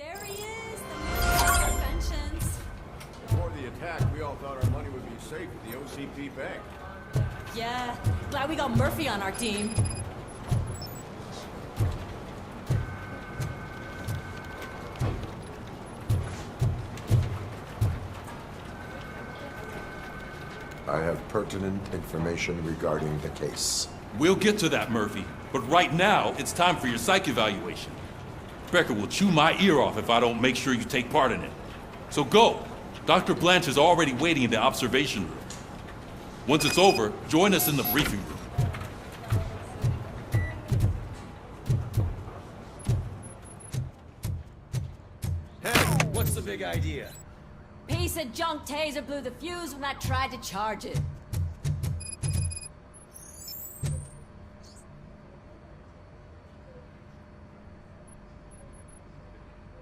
There he is, the man of conventions. Before the attack, we all thought our money would be safe at the OCP bank. Yeah, glad we got Murphy on our team. I have pertinent information regarding the case. We'll get to that, Murphy. But right now, it's time for your psych evaluation. Becker will chew my ear off if I don't make sure you take part in it. So go. Dr. Blanche is already waiting in the observation room. Once it's over, join us in the briefing room. Hey, what's the big idea? Piece of junk taser blew the fuse when I tried to charge it.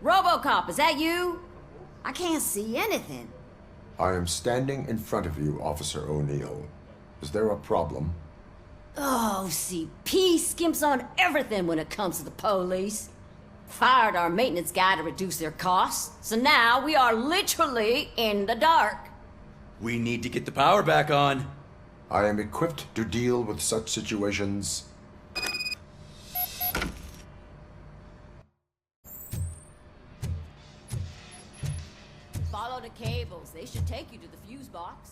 RoboCop, is that you? I can't see anything. I am standing in front of you, Officer O'Neill. Is there a problem? Oh, CP skimps on everything when it comes to the police. Fired our maintenance guy to reduce their costs, so now we are literally in the dark. We need to get the power back on. I am equipped to deal with such situations. Follow the cables. They should take you to the fuse box.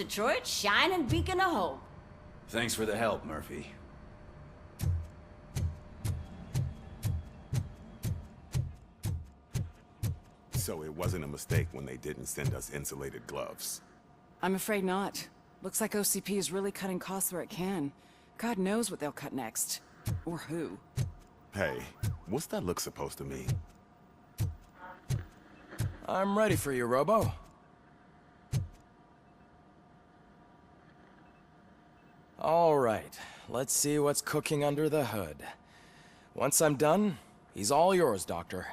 Detroit's shining beacon of hope. Thanks for the help, Murphy. So it wasn't a mistake when they didn't send us insulated gloves. I'm afraid not. Looks like OCP is really cutting costs where it can. God knows what they'll cut next. Or who. Hey, what's that look supposed to mean? I'm ready for you, Robo. All right, let's see what's cooking under the hood. Once I'm done, he's all yours, Doctor.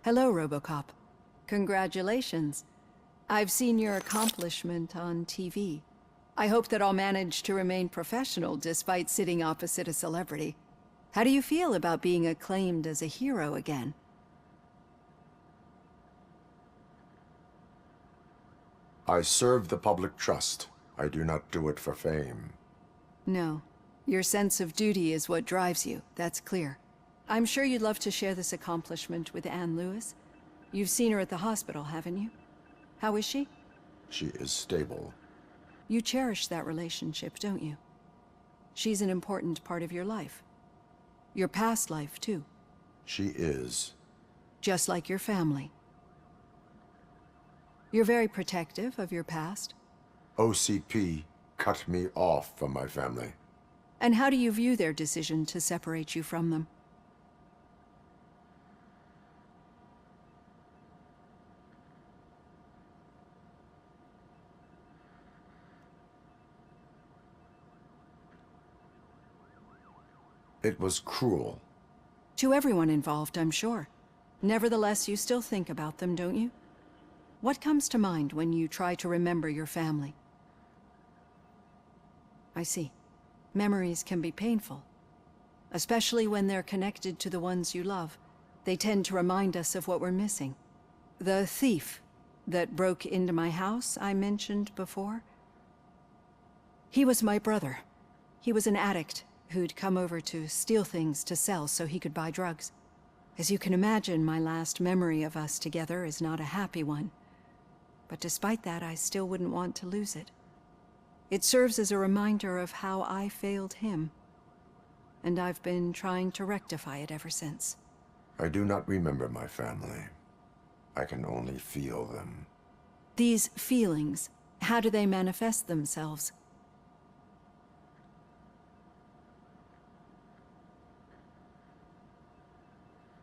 Hello, RoboCop. Congratulations. I've seen your accomplishment on TV. I hope that I'll manage to remain professional despite sitting opposite a celebrity. How do you feel about being acclaimed as a hero again? I serve the public trust. I do not do it for fame. No. Your sense of duty is what drives you, that's clear. I'm sure you'd love to share this accomplishment with Anne Lewis. You've seen her at the hospital, haven't you? How is she? She is stable. You cherish that relationship, don't you? She's an important part of your life. Your past life, too. She is. Just like your family. You're very protective of your past. OCP cut me off from my family. And how do you view their decision to separate you from them? It was cruel. To everyone involved, I'm sure. Nevertheless, you still think about them, don't you? What comes to mind when you try to remember your family? I see. Memories can be painful. Especially when they're connected to the ones you love. They tend to remind us of what we're missing. The thief that broke into my house I mentioned before? He was my brother. He was an addict who'd come over to steal things to sell so he could buy drugs. As you can imagine, my last memory of us together is not a happy one. But despite that, I still wouldn't want to lose it. It serves as a reminder of how I failed him. And I've been trying to rectify it ever since. I do not remember my family. I can only feel them. These feelings, how do they manifest themselves?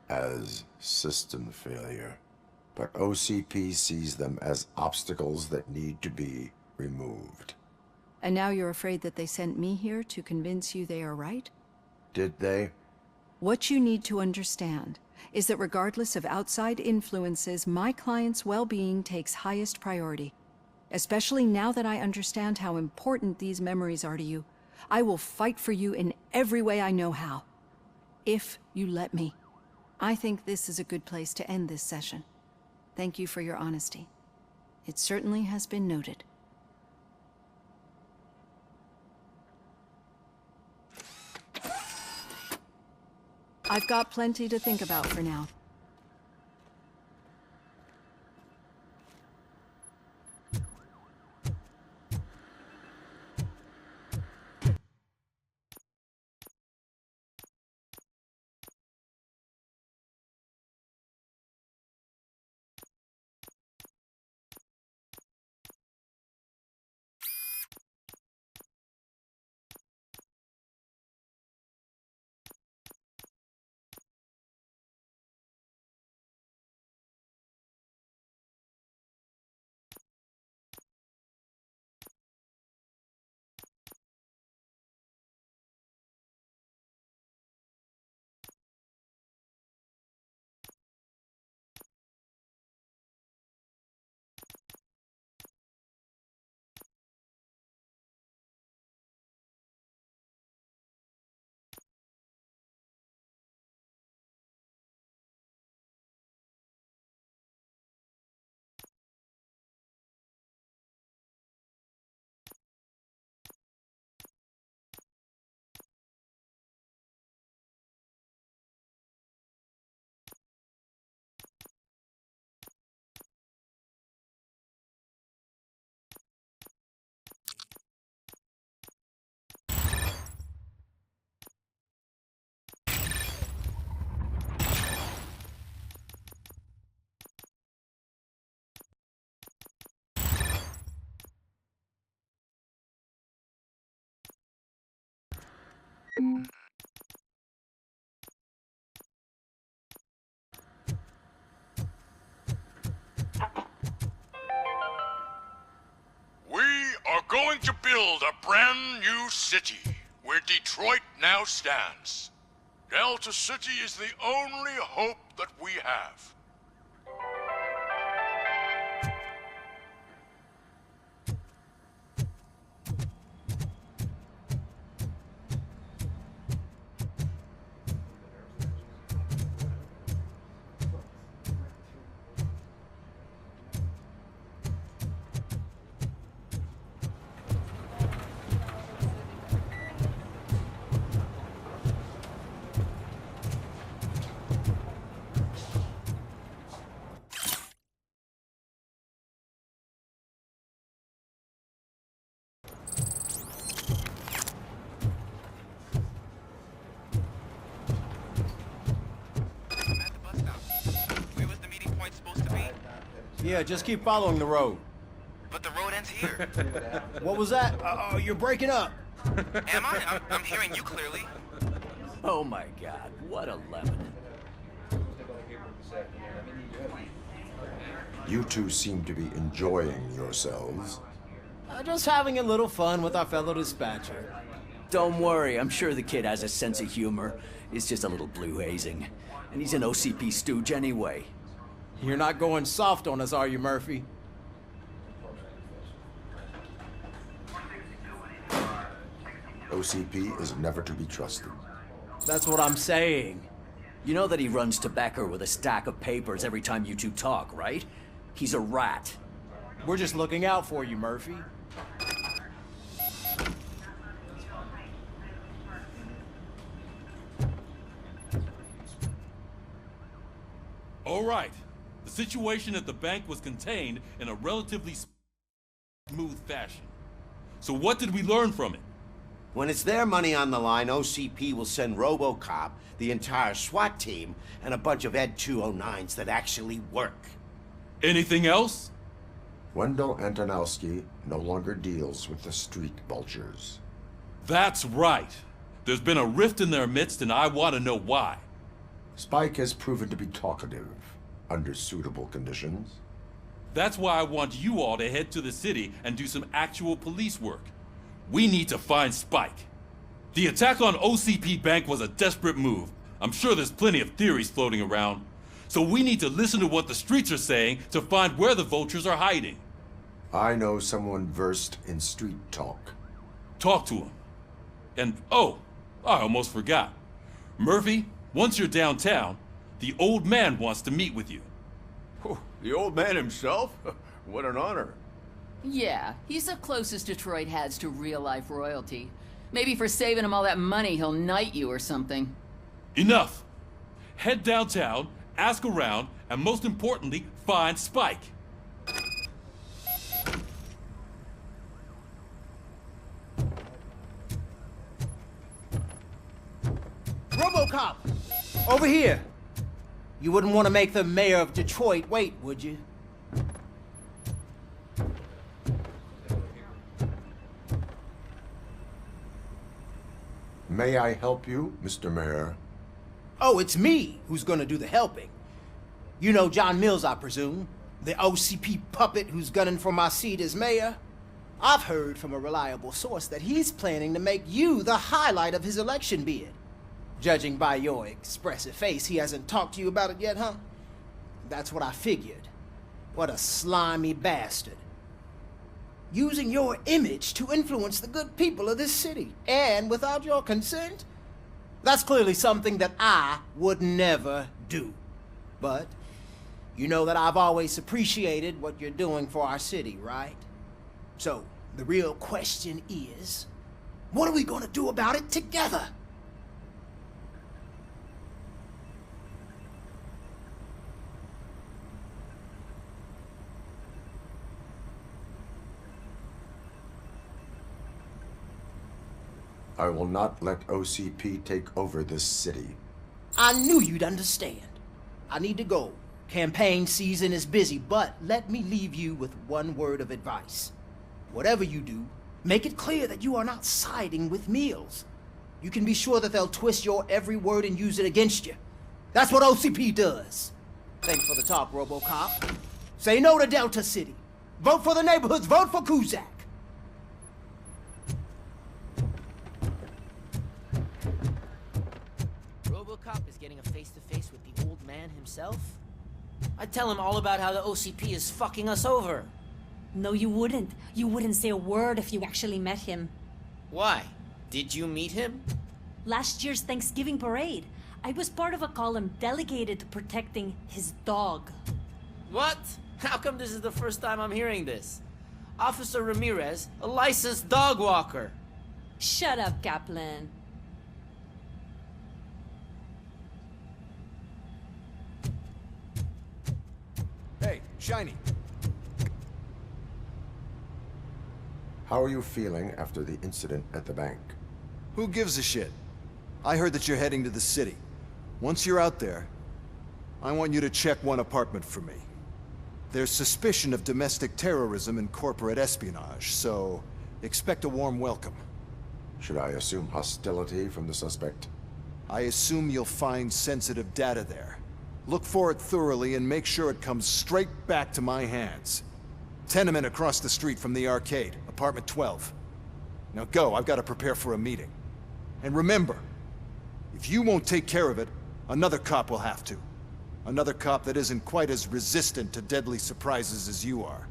As system failure. But OCP sees them as obstacles that need to be removed. And now you're afraid that they sent me here to convince you they are right? Did they? What you need to understand is that regardless of outside influences, my client's well-being takes highest priority. Especially now that I understand how important these memories are to you. I will fight for you in every way I know how. If you let me. I think this is a good place to end this session. Thank you for your honesty. It certainly has been noted. I've got plenty to think about for now. We are going to build a brand new city where Detroit now stands. Delta City is the only hope that we have. Yeah, just keep following the road. But the road ends here. What was that? Oh, you're breaking up. Am I? I'm hearing you clearly. Oh my god, what a lemon. You two seem to be enjoying yourselves. Just having a little fun with our fellow dispatcher. Don't worry, I'm sure the kid has a sense of humor. It's just a little blue hazing. And he's an OCP stooge anyway. You're not going soft on us, are you, Murphy? OCP is never to be trusted. That's what I'm saying. You know that he runs tobacco with a stack of papers every time you two talk, right? He's a rat. We're just looking out for you, Murphy. All right. The situation at the bank was contained in a relatively smooth fashion. So what did we learn from it? When it's their money on the line, OCP will send RoboCop, the entire SWAT team, and a bunch of Ed 209s that actually work. Anything else? Wendell Antonowski no longer deals with the street vultures. That's right. There's been a rift in their midst, and I want to know why. Spike has proven to be talkative under suitable conditions. That's why I want you all to head to the city and do some actual police work. We need to find Spike. The attack on OCP Bank was a desperate move. I'm sure there's plenty of theories floating around. So we need to listen to what the streets are saying to find where the vultures are hiding. I know someone versed in street talk. Talk to him. And, oh, I almost forgot. Murphy, once you're downtown, the old man wants to meet with you. Oh, the old man himself? What an honor. Yeah, he's the closest Detroit has to real-life royalty. Maybe for saving him all that money, he'll knight you or something. Enough! Head downtown, ask around, and most importantly, find Spike. RoboCop! Over here! You wouldn't want to make the mayor of Detroit wait, would you? May I help you, Mr. Mayor? Oh, it's me who's gonna do the helping. You know John Mills, I presume? The OCP puppet who's gunning for my seat as mayor? I've heard from a reliable source that he's planning to make you the highlight of his election bid. Judging by your expressive face, he hasn't talked to you about it yet, huh? That's what I figured. What a slimy bastard. Using your image to influence the good people of this city, and without your consent? That's clearly something that I would never do. But you know that I've always appreciated what you're doing for our city, right? So, the real question is, what are we gonna do about it together? I will not let OCP take over this city. I knew you'd understand. I need to go. Campaign season is busy, but let me leave you with one word of advice. Whatever you do, make it clear that you are not siding with Mills. you can be sure that they'll twist your every word and use it against you. That's what OCP does. Thanks for the talk, RoboCop. Say no to Delta City. Vote for the neighborhoods. Vote for Kuzak. RoboCop is getting a face-to-face with the old man himself? I'd tell him all about how the OCP is fucking us over. No, you wouldn't. You wouldn't say a word if you actually met him. Why? Did you meet him? Last year's Thanksgiving parade, I was part of a column delegated to protecting his dog. What? How come this is the first time I'm hearing this? Officer Ramirez, a licensed dog walker. Shut up, Kaplan. Hey, Shiny. How are you feeling after the incident at the bank? Who gives a shit? I heard that you're heading to the city. Once you're out there, I want you to check one apartment for me. There's suspicion of domestic terrorism and corporate espionage, so expect a warm welcome. Should I assume hostility from the suspect? I assume you'll find sensitive data there. Look for it thoroughly and make sure it comes straight back to my hands. Tenement across the street from the arcade, apartment 12. Now go, I've got to prepare for a meeting. And remember, if you won't take care of it, another cop will have to. Another cop that isn't quite as resistant to deadly surprises as you are.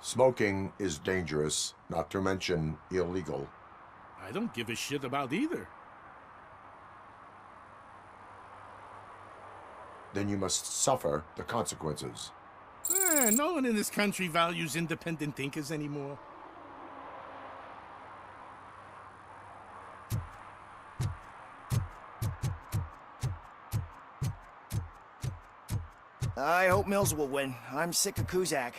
Smoking is dangerous, not to mention illegal. I don't give a shit about either. Then you must suffer the consequences. No one in this country values independent thinkers anymore. I hope Mills will win. I'm sick of Kuzak.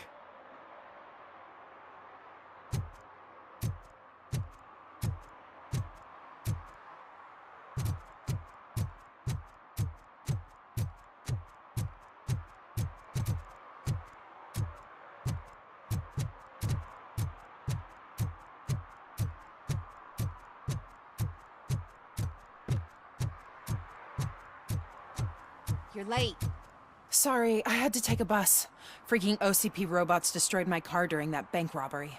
You're late. Sorry, I had to take a bus. Freaking OCP robots destroyed my car during that bank robbery.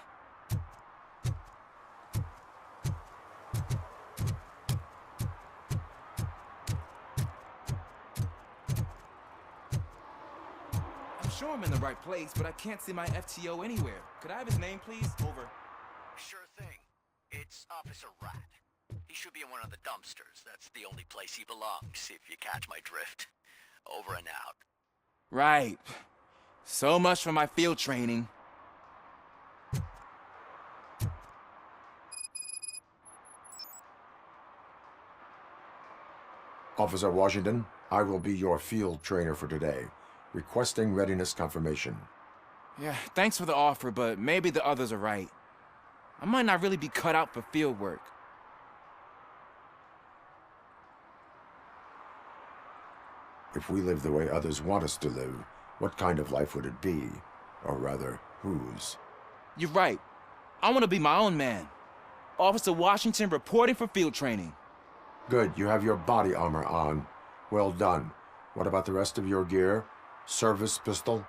I'm sure I'm in the right place, but I can't see my FTO anywhere. Could I have his name, please? Over. Sure thing. It's Officer Rat. He should be in one of the dumpsters. That's the only place he belongs, if you catch my drift. Over and out. Right. So much for my field training. Officer Washington, I will be your field trainer for today. Requesting readiness confirmation. Yeah, thanks for the offer, but maybe the others are right. I might not really be cut out for field work. If we live the way others want us to live, what kind of life would it be? Or rather, whose? You're right. I want to be my own man. Officer Washington reporting for field training. Good, you have your body armor on. Well done. What about the rest of your gear? Service pistol?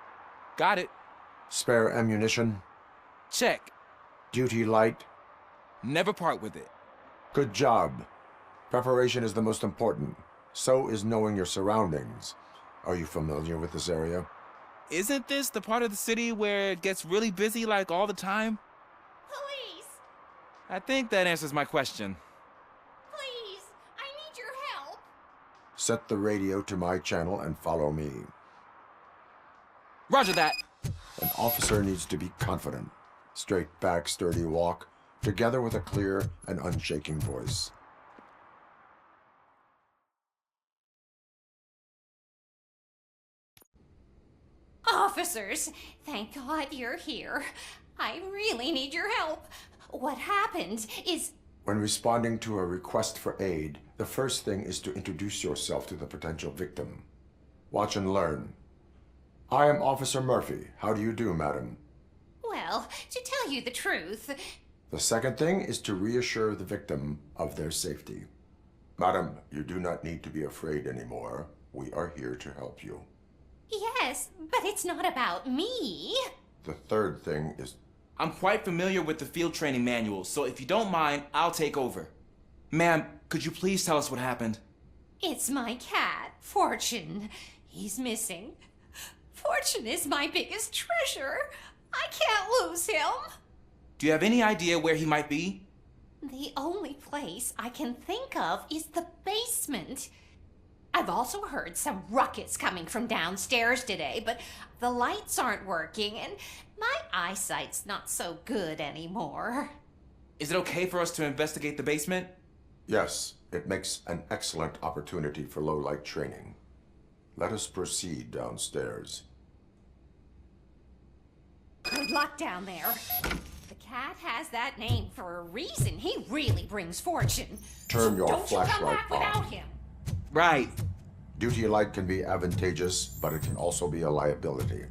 Got it. Spare ammunition? Check. Duty light? Never part with it. Good job. Preparation is the most important. So is knowing your surroundings. Are you familiar with this area? Isn't this the part of the city where it gets really busy like all the time? Police! I think that answers my question. Please! I need your help! Set the radio to my channel and follow me. Roger that. An officer needs to be confident. Straight back, sturdy walk, together with a clear and unshaking voice. Officers, thank God you're here. I really need your help. What happened is... When responding to a request for aid, the first thing is to introduce yourself to the potential victim. Watch and learn. I am Officer Murphy. How do you do, madam? Well, to tell you the truth... The second thing is to reassure the victim of their safety. Madam, you do not need to be afraid anymore. We are here to help you. Yes, but it's not about me. The third thing is... I'm quite familiar with the field training manual, so if you don't mind, I'll take over. Ma'am, could you please tell us what happened? It's my cat, Fortune. He's missing. Fortune is my biggest treasure. I can't lose him. Do you have any idea where he might be? The only place I can think of is the basement. I've also heard some ruckus coming from downstairs today, but the lights aren't working and my eyesight's not so good anymore. Is it okay for us to investigate the basement? Yes, it makes an excellent opportunity for low-light training. Let us proceed downstairs. Good luck down there. The cat has that name for a reason. He really brings fortune. Turn so your don't you come flashlight back on. without him. Right. Duty light can be advantageous, but it can also be a liability.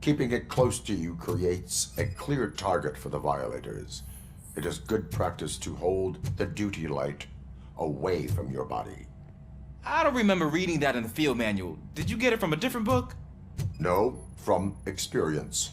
Keeping it close to you creates a clear target for the violators. It is good practice to hold the duty light away from your body. I don't remember reading that in the field manual. Did you get it from a different book? No, from experience.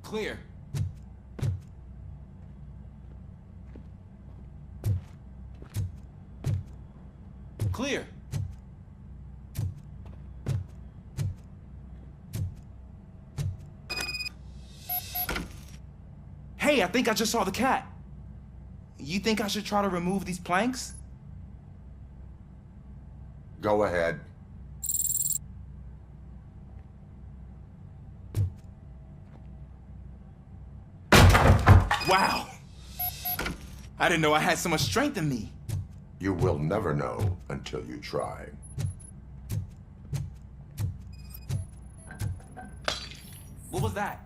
Clear. Clear. Hey, I think I just saw the cat. You think I should try to remove these planks? Go ahead. Wow! I didn't know I had so much strength in me. You will never know until you try. What was that?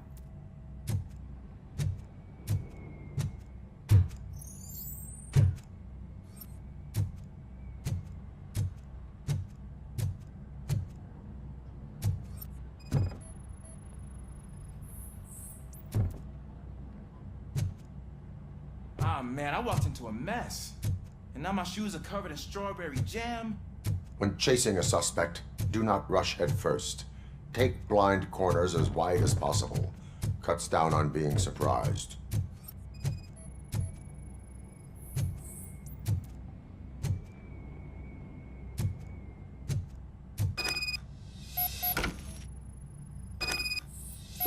Ah, man, I walked into a mess. And now my shoes are covered in strawberry jam. When chasing a suspect, do not rush head first. Take blind corners as wide as possible. Cuts down on being surprised.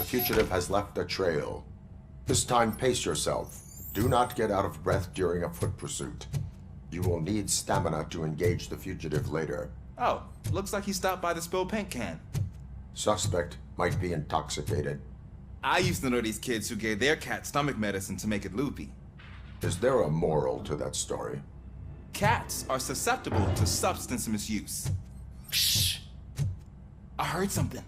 The fugitive has left a trail. This time, pace yourself. Do not get out of breath during a foot pursuit. You will need stamina to engage the fugitive later. Oh, looks like he stopped by the spilled paint can. Suspect might be intoxicated. I used to know these kids who gave their cat stomach medicine to make it loopy. Is there a moral to that story? Cats are susceptible to substance misuse. Shh! I heard something.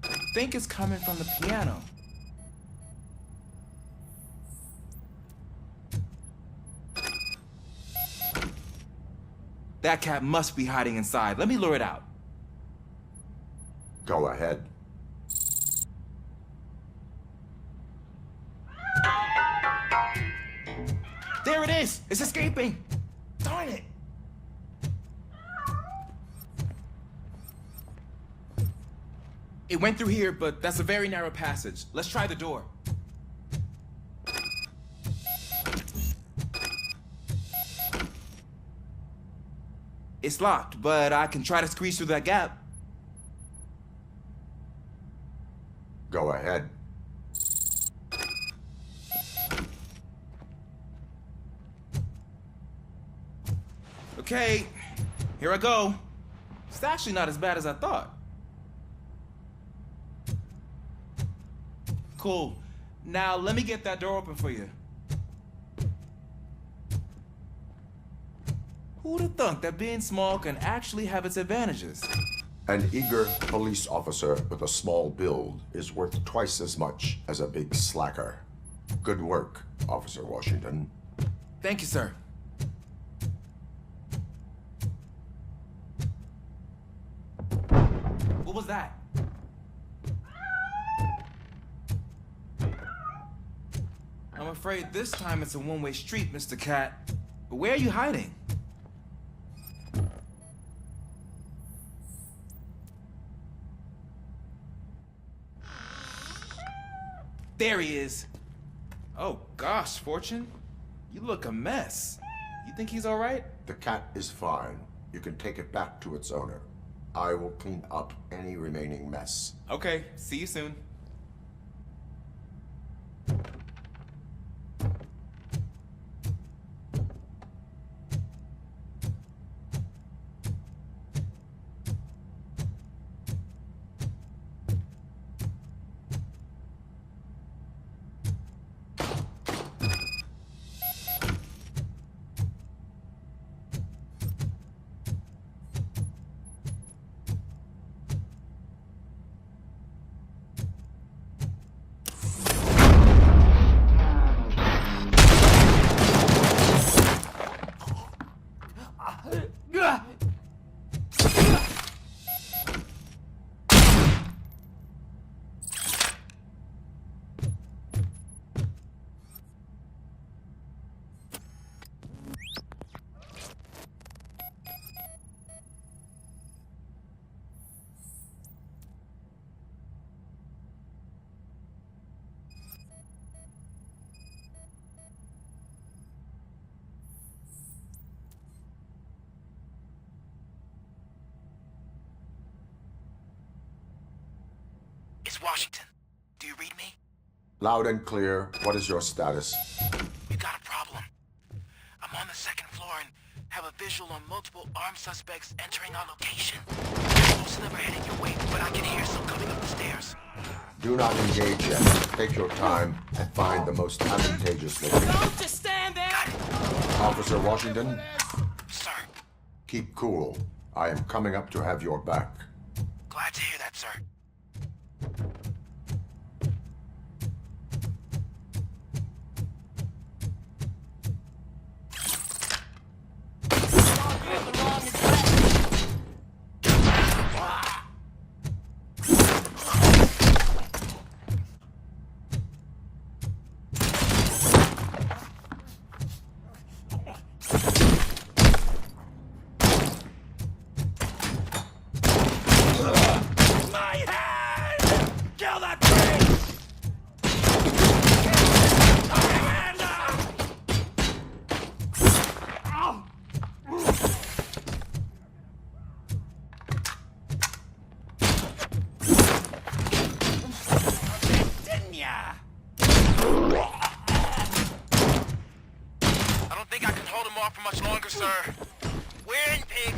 I think it's coming from the piano. That cat must be hiding inside. Let me lure it out. Go ahead. There it is! It's escaping! Darn it! It went through here, but that's a very narrow passage. Let's try the door. It's locked, but I can try to squeeze through that gap. Go ahead. Okay, here I go. It's actually not as bad as I thought. Cool. Now let me get that door open for you. Who'd have thunk that being small can actually have its advantages? An eager police officer with a small build is worth twice as much as a big slacker. Good work, Officer Washington. Thank you, sir. What was that? I'm afraid this time it's a one-way street, Mr. Cat. But where are you hiding? There he is. Oh gosh, Fortune. You look a mess. You think he's all right? The cat is fine. You can take it back to its owner. I will clean up any remaining mess. Okay, see you soon. It's Washington. Do you read me? Loud and clear. What is your status? We got a problem. I'm on the second floor and have a visual on multiple armed suspects entering our location. Most of them are heading your way, but I can hear some coming up the stairs. Do not engage yet. Take your time and find the most advantageous location. Don't just stand there! Officer Washington? Sir. Keep cool. I am coming up to have your back. Glad to hear that, sir. My sir. We're in pig.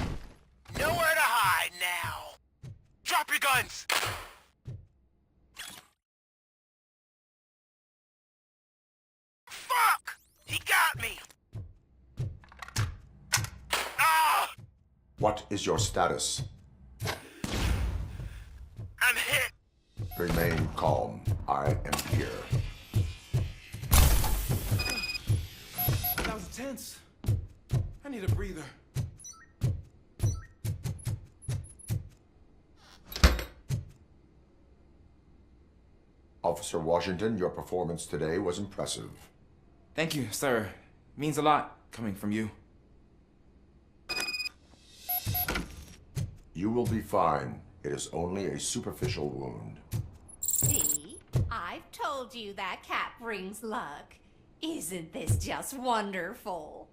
Nowhere to hide now. Drop your guns! Fuck! He got me! Ah! What is your status? I'm hit! Remain calm. I am here. That was intense. I need a breather. Officer Washington, your performance today was impressive. Thank you, sir. Means a lot coming from you. You will be fine. It is only a superficial wound. See? I've told you that cat brings luck. Isn't this just wonderful?